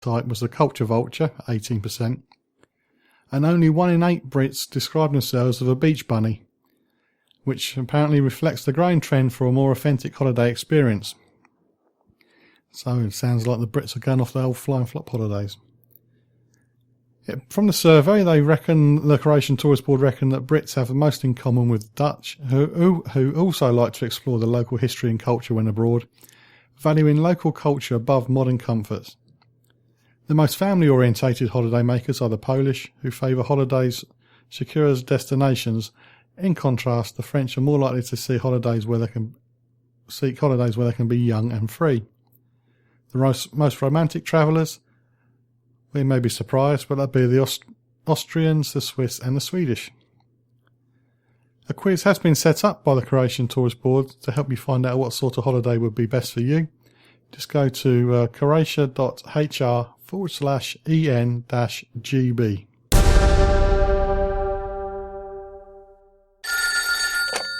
type was the culture vulture, 18%, and only 1 in 8 Brits describe themselves as a beach bunny, which apparently reflects the growing trend for a more authentic holiday experience. So it sounds like the Brits are going off the old flying flop holidays. From the survey, the Croatian Tourist Board reckon that Brits have the most in common with Dutch, who also like to explore the local history and culture when abroad, valuing local culture above modern comforts. The most family-orientated holidaymakers are the Polish, who favour holidays secure as destinations. In contrast, the French are more likely to seek holidays where they can be young and free. The most romantic travellers, we may be surprised, but that'd be the Austrians, the Swiss and the Swedish. A quiz has been set up by the Croatian Tourist Board to help you find out what sort of holiday would be best for you. Just go to croatia.hr/en-gb.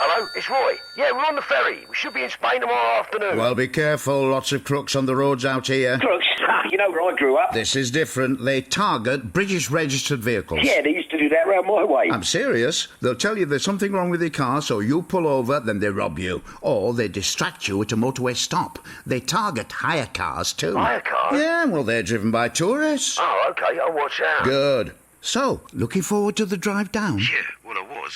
Hello, it's Roy. Yeah, we're on the ferry. We should be in Spain tomorrow afternoon. Well, be careful. Lots of crooks on the roads out here. Crooks? You know where I grew up. This is different. They target British registered vehicles. Yeah, they used to do that round my way. I'm serious. They'll tell you there's something wrong with your car, so you pull over, then they rob you. Or they distract you at a motorway stop. They target hire cars, too. Hire cars? Yeah, well, they're driven by tourists. Oh, OK, I'll watch out. Good. So, looking forward to the drive down? Yeah, well, I was.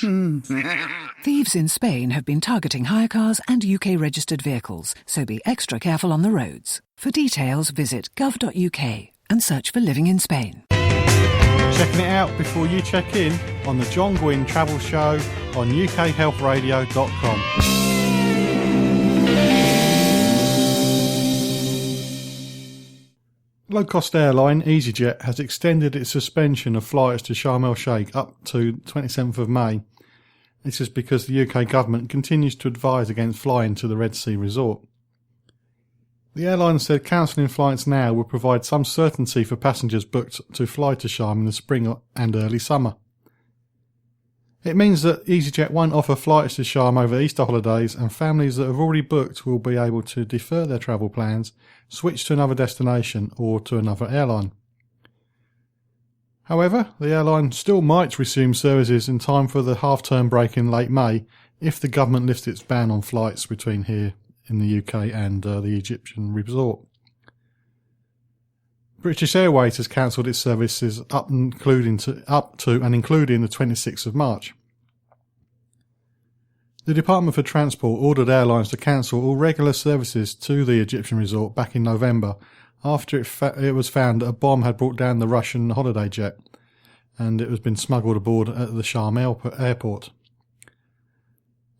Thieves in Spain have been targeting hire cars and UK-registered vehicles, so be extra careful on the roads. For details, visit gov.uk and search for Living in Spain. Checking it out before you check in on the John Guinn Travel Show on ukhealthradio.com. Low-cost airline EasyJet has extended its suspension of flights to Sharm el-Sheikh up to 27th of May. This is because the UK government continues to advise against flying to the Red Sea resort. The airline said cancelling flights now will provide some certainty for passengers booked to fly to Sharm in the spring and early summer. It means that EasyJet won't offer flights to Sharm over Easter holidays, and families that have already booked will be able to defer their travel plans, switch to another destination or to another airline. However, the airline still might resume services in time for the half-term break in late May if the government lifts its ban on flights between here in the UK and the Egyptian resort. British Airways has cancelled its services up to and including the 26th of March. The Department for Transport ordered airlines to cancel all regular services to the Egyptian resort back in November after it was found that a bomb had brought down the Russian holiday jet and it has been smuggled aboard at the Sharm airport.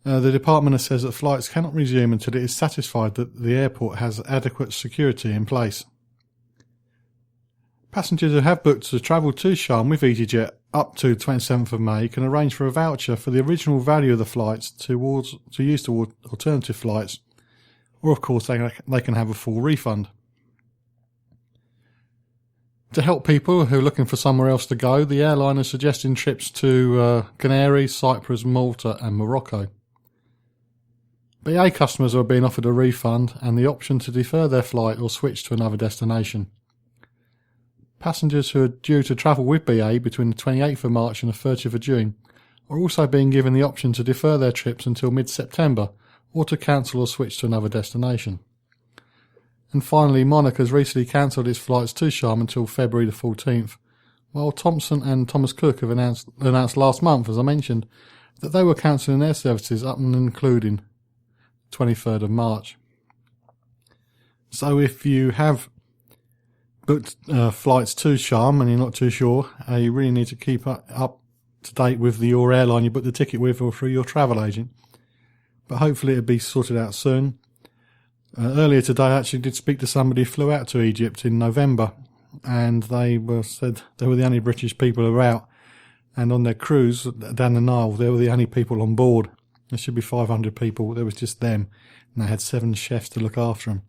The department says that flights cannot resume until it is satisfied that the airport has adequate security in place. Passengers who have booked to travel to Sharm with EasyJet up to 27th of May can arrange for a voucher for the original value of the flights to use toward alternative flights, or of course they can have a full refund. To help people who are looking for somewhere else to go, the airline is suggesting trips to Canary, Cyprus, Malta and Morocco. BA customers are being offered a refund and the option to defer their flight or switch to another destination. Passengers who are due to travel with BA between the 28th of March and the 30th of June are also being given the option to defer their trips until mid-September or to cancel or switch to another destination. And finally, Monarch has recently cancelled its flights to Sharm until February the 14th, while Thomson and Thomas Cook have announced last month, as I mentioned, that they were cancelling their services up and including 23rd of March. So if you have booked flights to Sharm and you're not too sure, you really need to keep up to date with your airline you booked the ticket with or through your travel agent. But hopefully it'll be sorted out soon. Earlier today I actually did speak to somebody who flew out to Egypt in November, and they said they were the only British people who were out, and on their cruise down the Nile they were the only people on board. There should be 500 people, there was just them, and they had 7 chefs to look after them.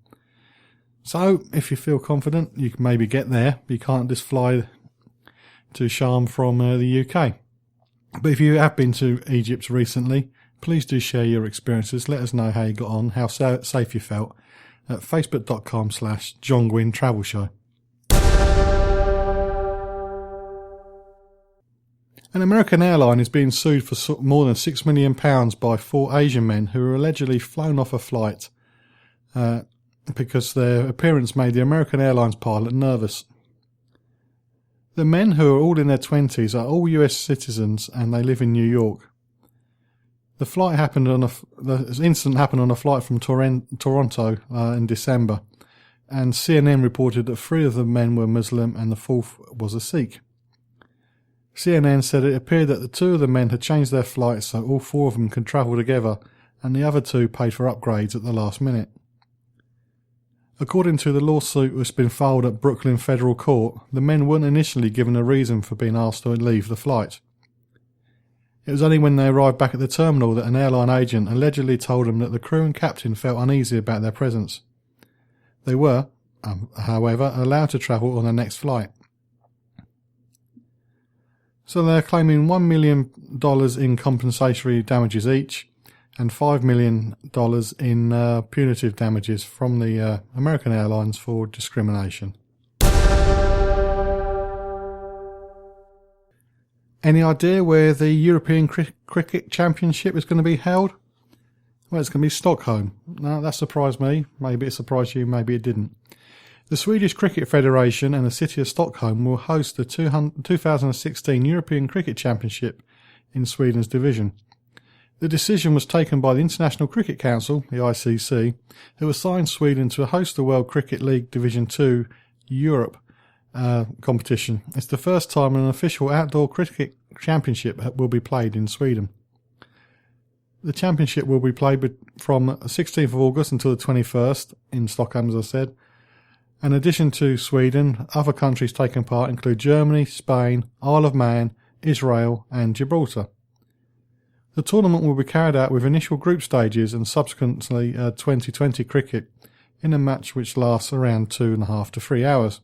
So, if you feel confident, you can maybe get there. You can't just fly to Sharm from the UK. But if you have been to Egypt recently, please do share your experiences. Let us know how you got on, how safe you felt at facebook.com/John Guinn Travel Show. An American airline is being sued for more than £6 million by 4 Asian men who were allegedly flown off a flight because their appearance made the American Airlines pilot nervous. The men, who are all in their 20s, are all US citizens and they live in New York. The incident happened on a flight from Toronto in December, and CNN reported that 3 of the men were Muslim and the 4th was a Sikh. CNN said it appeared that the 2 of the men had changed their flights so all 4 of them could travel together, and the other 2 paid for upgrades at the last minute. According to the lawsuit that's been filed at Brooklyn Federal Court, the men weren't initially given a reason for being asked to leave the flight. It was only when they arrived back at the terminal that an airline agent allegedly told them that the crew and captain felt uneasy about their presence. They were, however, allowed to travel on their next flight. So they're claiming $1 million in compensatory damages each and $5 million in punitive damages from the American Airlines for discrimination. Any idea where the European Cricket Championship is going to be held? Well, it's going to be Stockholm. No, that surprised me. Maybe it surprised you, maybe it didn't. The Swedish Cricket Federation and the city of Stockholm will host the 2016 European Cricket Championship in Sweden's division. The decision was taken by the International Cricket Council, the ICC, who assigned Sweden to host the World Cricket League Division 2 Europe competition. It's the first time an official outdoor cricket championship will be played in Sweden. The championship will be played from 16th of August until the 21st in Stockholm, as I said. In addition to Sweden, other countries taking part include Germany, Spain, Isle of Man, Israel and Gibraltar. The tournament will be carried out with initial group stages and subsequently 2020 cricket in a match which lasts around 2.5 to 3 hours.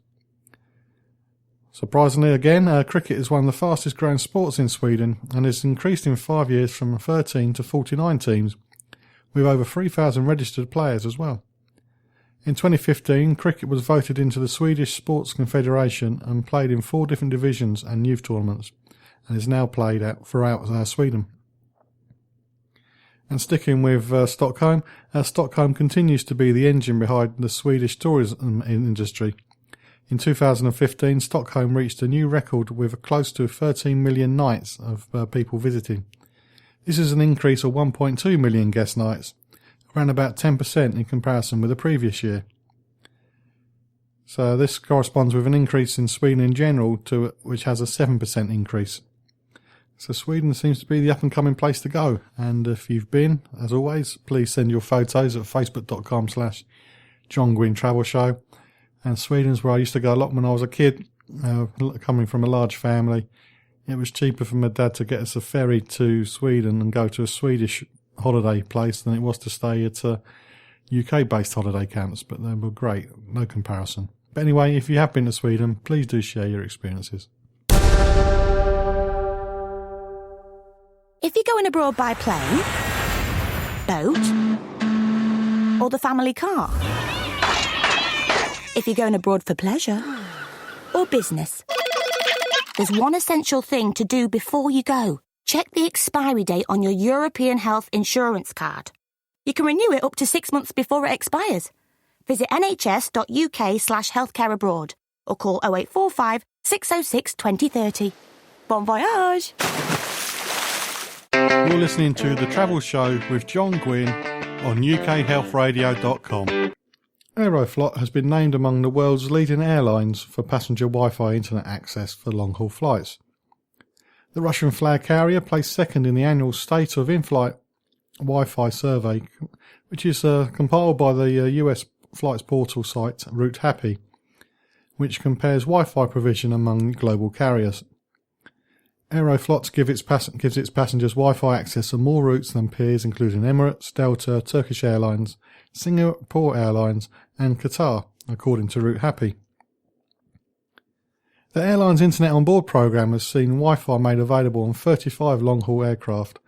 Surprisingly again, cricket is one of the fastest growing sports in Sweden and has increased in 5 years from 13 to 49 teams, with over 3,000 registered players as well. In 2015, cricket was voted into the Swedish Sports Confederation and played in 4 different divisions and youth tournaments, and is now played out throughout Sweden. And sticking with Stockholm, Stockholm continues to be the engine behind the Swedish tourism industry. In 2015, Stockholm reached a new record with close to 13 million nights of people visiting. This is an increase of 1.2 million guest nights, around about 10% in comparison with the previous year. So this corresponds with an increase in Sweden in general, which has a 7% increase. So Sweden seems to be the up-and-coming place to go. And if you've been, as always, please send your photos at facebook.com/John Guinn Travel Show. And Sweden's where I used to go a lot when I was a kid, coming from a large family. It was cheaper for my dad to get us a ferry to Sweden and go to a Swedish holiday place than it was to stay at UK-based holiday camps, but they were great, no comparison. But anyway, if you have been to Sweden, please do share your experiences. If you're going abroad by plane, boat, or the family car, if you're going abroad for pleasure or business, there's one essential thing to do before you go. Check the expiry date on your European Health Insurance card. You can renew it up to 6 months before it expires. Visit nhs.uk/healthcare abroad or call 0845 606 2030. Bon voyage! You're listening to The Travel Show with John Guinn on ukhealthradio.com. Aeroflot has been named among the world's leading airlines for passenger Wi-Fi internet access for long-haul flights. The Russian flag carrier placed second in the annual State of In-Flight Wi-Fi survey, which is compiled by the US flights portal site Route Happy, which compares Wi-Fi provision among global carriers. Aeroflot gives its passengers Wi-Fi access on more routes than peers including Emirates, Delta, Turkish Airlines, Singapore Airlines and Qatar, according to Route Happy. The airline's Internet on Board programme has seen Wi-Fi made available on 35 long-haul aircraft,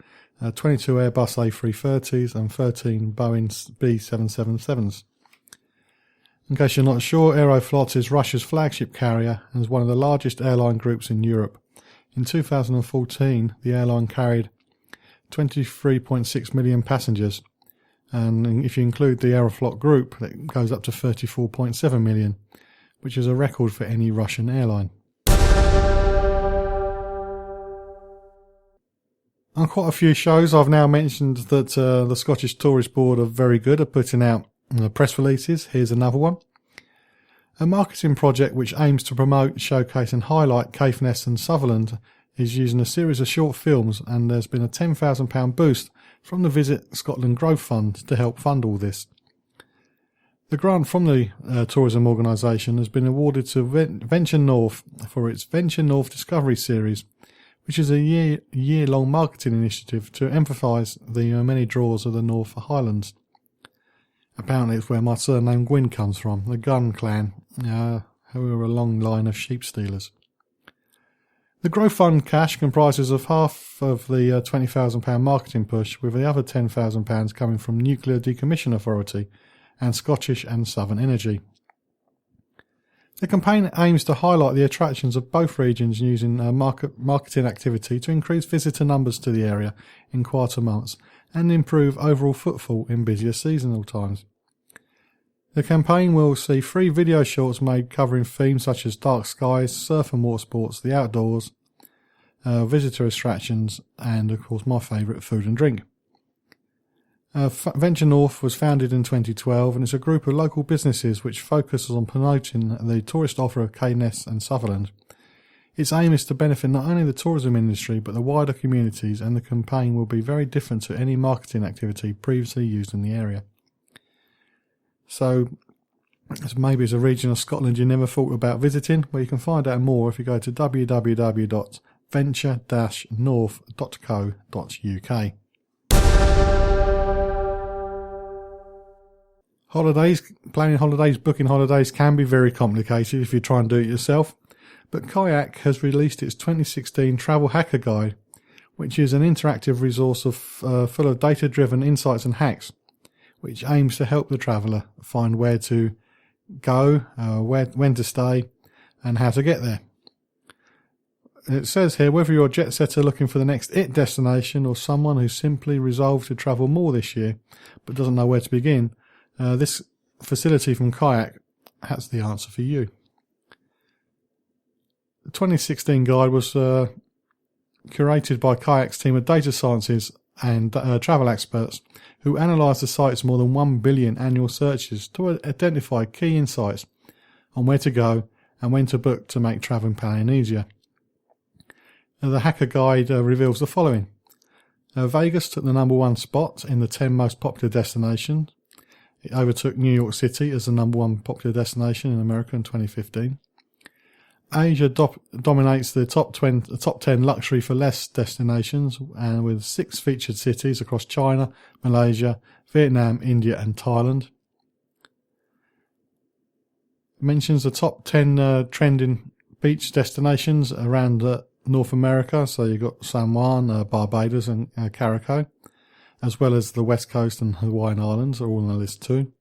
22 Airbus A330s and 13 Boeing B777s. In case you're not sure, Aeroflot is Russia's flagship carrier and is one of the largest airline groups in Europe. In 2014, the airline carried 23.6 million passengers, and if you include the Aeroflot group, it goes up to 34.7 million, which is a record for any Russian airline. On quite a few shows, I've now mentioned that the Scottish Tourist Board are very good at putting out press releases. Here's another one. A marketing project which aims to promote, showcase and highlight Caithness and Sutherland is using a series of short films, and there's been a £10,000 boost from the Visit Scotland Growth Fund to help fund all this. The grant from the tourism organisation has been awarded to Venture North for its Venture North Discovery Series, which is a year-long marketing initiative to emphasise the many draws of the North Highlands. Apparently it's where my surname Guinn comes from, the Gunn clan, who are a long line of sheep stealers. The Growth Fund cash comprises of half of the £20,000 marketing push, with the other £10,000 coming from Nuclear Decommission Authority and Scottish and Southern Energy. The campaign aims to highlight the attractions of both regions using marketing activity to increase visitor numbers to the area in quieter months and improve overall footfall in busier seasonal times. The campaign will see 3 video shorts made covering themes such as dark skies, surf and water sports, the outdoors, visitor attractions, and of course my favourite, food and drink. Venture North was founded in 2012 and is a group of local businesses which focuses on promoting the tourist offer of Caithness and Sutherland. Its aim is to benefit not only the tourism industry but the wider communities, and the campaign will be very different to any marketing activity previously used in the area. So, maybe it's a region of Scotland you never thought about visiting. Well, you can find out more if you go to www.venture-north.co.uk. Planning holidays, booking holidays can be very complicated if you try and do it yourself. But Kayak has released its 2016 Travel Hacker Guide, which is an interactive resource full of data-driven insights and hacks, which aims to help the traveller find where to go, when to stay, and how to get there. It says here, whether you're a jet setter looking for the next IT destination or someone who's simply resolved to travel more this year but doesn't know where to begin, this facility from Kayak has the answer for you. The 2016 guide was curated by Kayak's team of data scientists and travel experts who analysed the site's more than 1 billion annual searches to identify key insights on where to go and when to book to make travelling planning easier. The Hacker Guide reveals the following. Vegas took the #1 spot in the 10 most popular destinations. It overtook New York City as the #1 popular destination in America in 2015. Asia dominates the top 10 luxury for less destinations, and with 6 featured cities across China, Malaysia, Vietnam, India and Thailand. It mentions the top 10 trending beach destinations around North America, so you've got San Juan, Barbados and Caracal, as well as the West Coast and Hawaiian Islands are all on the list too.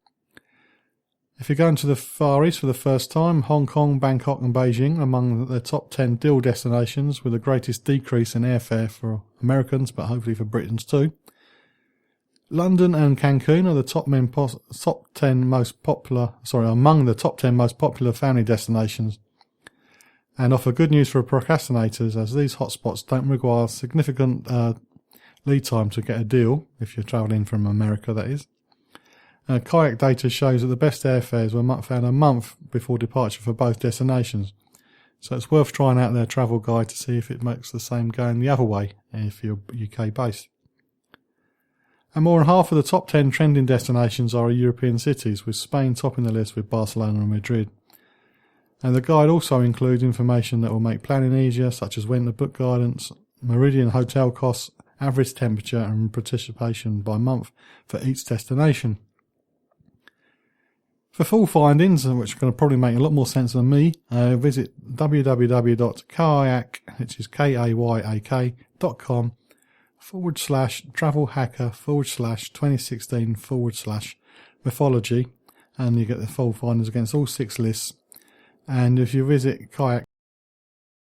If you're going to the Far East for the first time, Hong Kong, Bangkok and Beijing are among the top 10 deal destinations, with the greatest decrease in airfare for Americans, but hopefully for Britons too. London and Cancun are among the top 10 most popular family destinations, and offer good news for procrastinators, as these hotspots don't require significant lead time to get a deal, if you're travelling from America that is. Kayak data shows that the best airfares were found a month before departure for both destinations, so it's worth trying out their travel guide to see if it makes the same going the other way if you're UK based. And more than half of the top 10 trending destinations are European cities, with Spain topping the list with Barcelona and Madrid. And the guide also includes information that will make planning easier, such as when to book guidance, meridian hotel costs, average temperature and participation by month for each destination. For full findings, which are going to probably make a lot more sense than me, visit www.kayak.com/travelhacker/2016/mythology, and you get the full findings against all 6 lists. And if you visit Kayak